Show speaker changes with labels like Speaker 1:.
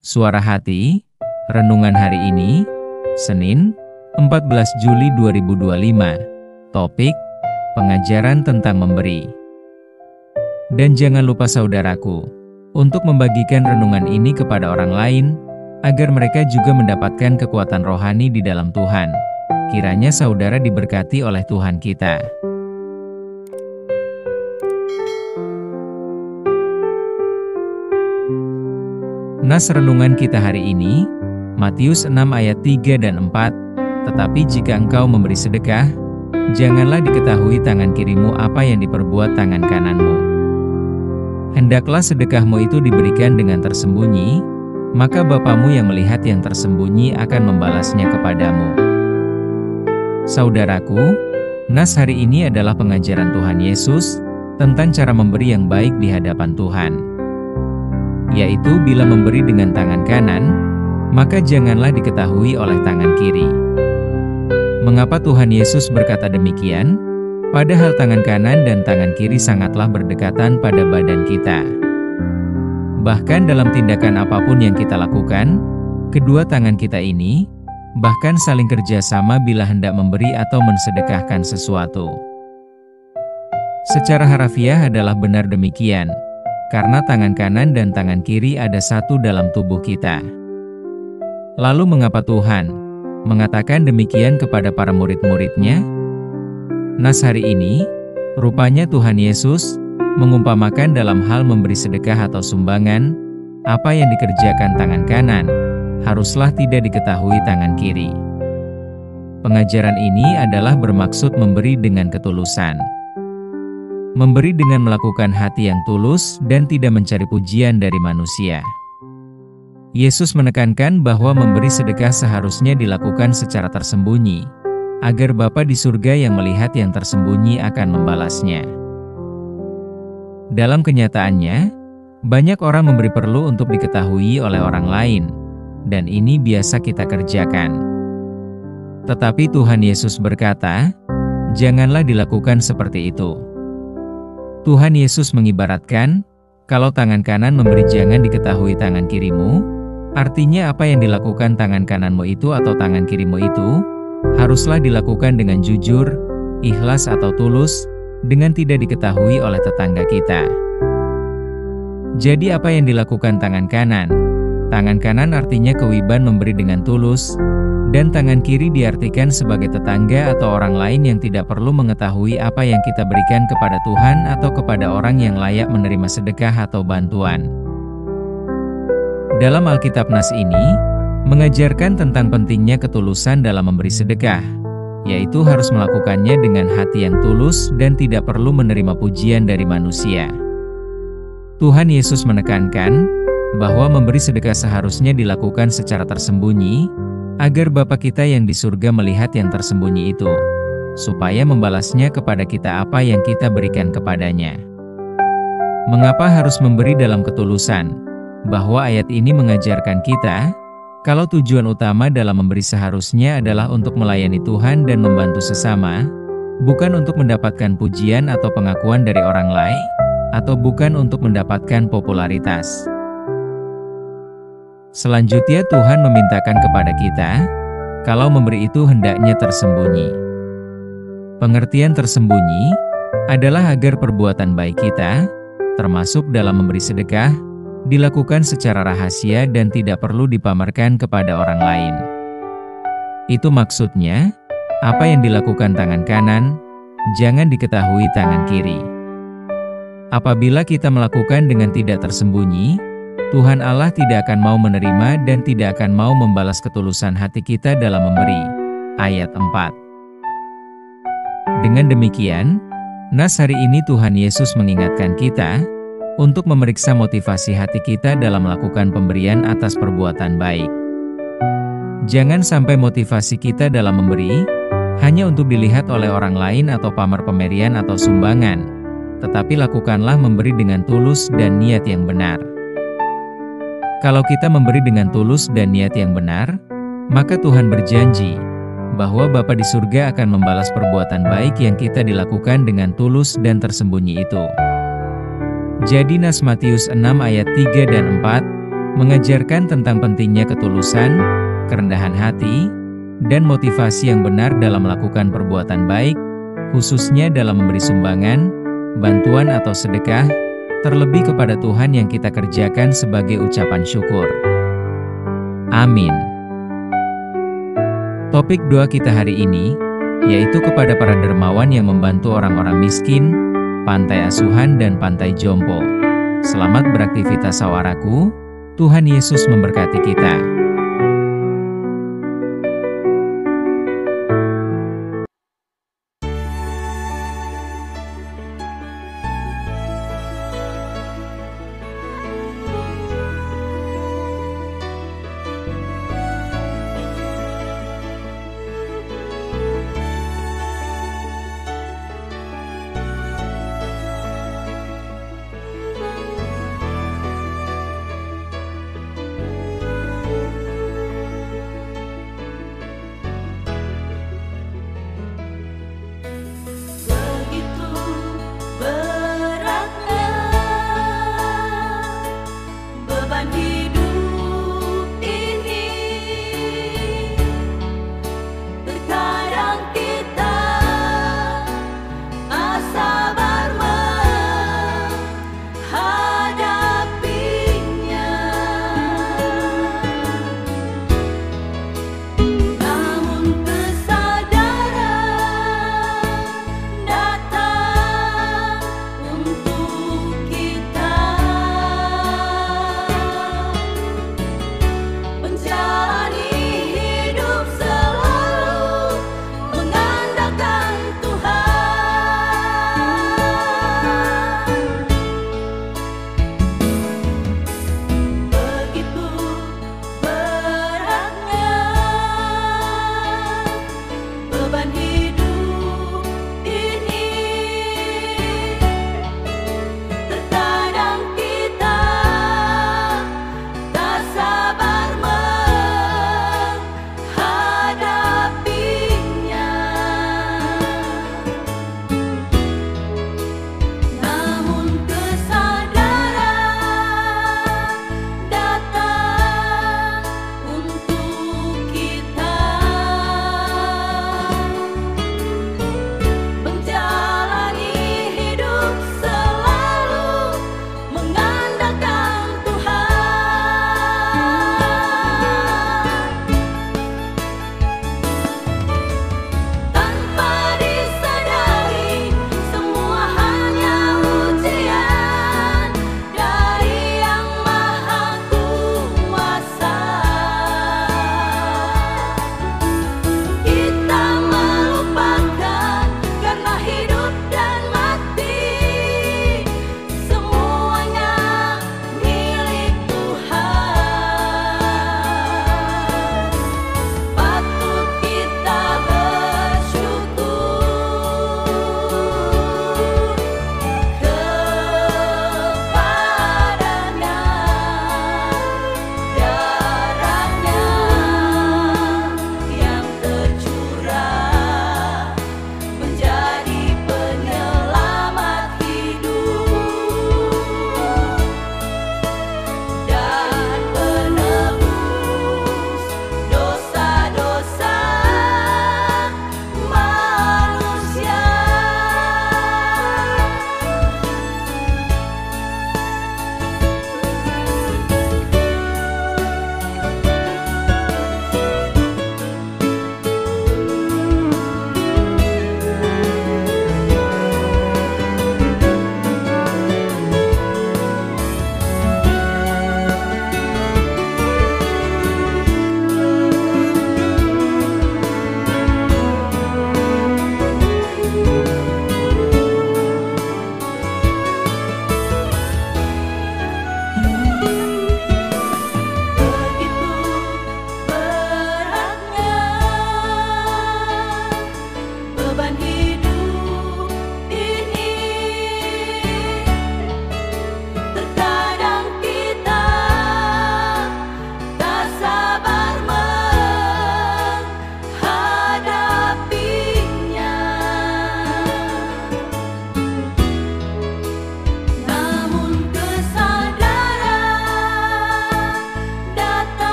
Speaker 1: Suara Hati, renungan hari ini, Senin, 14 Juli 2025. Topik, pengajaran tentang memberi. Dan jangan lupa saudaraku, untuk membagikan renungan ini kepada orang lain, agar mereka juga mendapatkan kekuatan rohani di dalam Tuhan. Kiranya saudara diberkati oleh Tuhan kita. Nas renungan kita hari ini, Matius 6 ayat 3 dan 4, tetapi jika engkau memberi sedekah, janganlah diketahui tangan kirimu apa yang diperbuat tangan kananmu. Hendaklah sedekahmu itu diberikan dengan tersembunyi, maka Bapamu yang melihat yang tersembunyi akan membalasnya kepadamu. Saudaraku, nas hari ini adalah pengajaran Tuhan Yesus tentang cara memberi yang baik di hadapan Tuhan. Yaitu bila memberi dengan tangan kanan, maka janganlah diketahui oleh tangan kiri. Mengapa Tuhan Yesus berkata demikian? Padahal tangan kanan dan tangan kiri sangatlah berdekatan pada badan kita. Bahkan dalam tindakan apapun yang kita lakukan, kedua tangan kita ini bahkan saling kerjasama bila hendak memberi atau mensedekahkan sesuatu. Secara harafiah adalah benar demikian. Karena tangan kanan dan tangan kiri ada satu dalam tubuh kita. Lalu mengapa Tuhan mengatakan demikian kepada para murid-muridnya? Nas hari ini, rupanya Tuhan Yesus mengumpamakan dalam hal memberi sedekah atau sumbangan, apa yang dikerjakan tangan kanan, haruslah tidak diketahui tangan kiri. Pengajaran ini adalah bermaksud memberi dengan ketulusan. Memberi dengan melakukan hati yang tulus dan tidak mencari pujian dari manusia. Yesus menekankan bahwa memberi sedekah seharusnya dilakukan secara tersembunyi, agar Bapa di surga yang melihat yang tersembunyi akan membalasnya. Dalam kenyataannya, banyak orang memberi perlu untuk diketahui oleh orang lain, dan ini biasa kita kerjakan. Tetapi Tuhan Yesus berkata, janganlah dilakukan seperti itu. Tuhan Yesus mengibaratkan, kalau tangan kanan memberi jangan diketahui tangan kirimu, artinya apa yang dilakukan tangan kananmu itu atau tangan kirimu itu, haruslah dilakukan dengan jujur, ikhlas atau tulus, dengan tidak diketahui oleh tetangga kita. Jadi apa yang dilakukan tangan kanan? Tangan kanan artinya kewiban memberi dengan tulus, dan tangan kiri diartikan sebagai tetangga atau orang lain yang tidak perlu mengetahui apa yang kita berikan kepada Tuhan atau kepada orang yang layak menerima sedekah atau bantuan. Dalam Alkitab nas ini, mengajarkan tentang pentingnya ketulusan dalam memberi sedekah, yaitu harus melakukannya dengan hati yang tulus dan tidak perlu menerima pujian dari manusia. Tuhan Yesus menekankan bahwa memberi sedekah seharusnya dilakukan secara tersembunyi, agar Bapa kita yang di surga melihat yang tersembunyi itu, supaya membalasnya kepada kita apa yang kita berikan kepadanya. Mengapa harus memberi dalam ketulusan? Bahwa ayat ini mengajarkan kita, kalau tujuan utama dalam memberi seharusnya adalah untuk melayani Tuhan dan membantu sesama, bukan untuk mendapatkan pujian atau pengakuan dari orang lain, atau bukan untuk mendapatkan popularitas. Selanjutnya Tuhan memintakan kepada kita, kalau memberi itu hendaknya tersembunyi. Pengertian tersembunyi adalah agar perbuatan baik kita, termasuk dalam memberi sedekah, dilakukan secara rahasia dan tidak perlu dipamerkan kepada orang lain. Itu maksudnya, apa yang dilakukan tangan kanan, jangan diketahui tangan kiri. Apabila kita melakukan dengan tidak tersembunyi, Tuhan Allah tidak akan mau menerima dan tidak akan mau membalas ketulusan hati kita dalam memberi. Ayat 4. Dengan demikian, nas hari ini Tuhan Yesus mengingatkan kita untuk memeriksa motivasi hati kita dalam melakukan pemberian atas perbuatan baik. Jangan sampai motivasi kita dalam memberi hanya untuk dilihat oleh orang lain atau pamer pemberian atau sumbangan, tetapi lakukanlah memberi dengan tulus dan niat yang benar. Kalau kita memberi dengan tulus dan niat yang benar, maka Tuhan berjanji bahwa Bapa di surga akan membalas perbuatan baik yang kita dilakukan dengan tulus dan tersembunyi itu. Jadi nas Matius 6 ayat 3 dan 4 mengajarkan tentang pentingnya ketulusan, kerendahan hati, dan motivasi yang benar dalam melakukan perbuatan baik, khususnya dalam memberi sumbangan, bantuan atau sedekah, terlebih kepada Tuhan yang kita kerjakan sebagai ucapan syukur. Amin. Topik doa kita hari ini, yaitu kepada para dermawan yang membantu orang-orang miskin, pantai asuhan dan pantai jompo. Selamat beraktivitas sawaraku, Tuhan Yesus memberkati kita.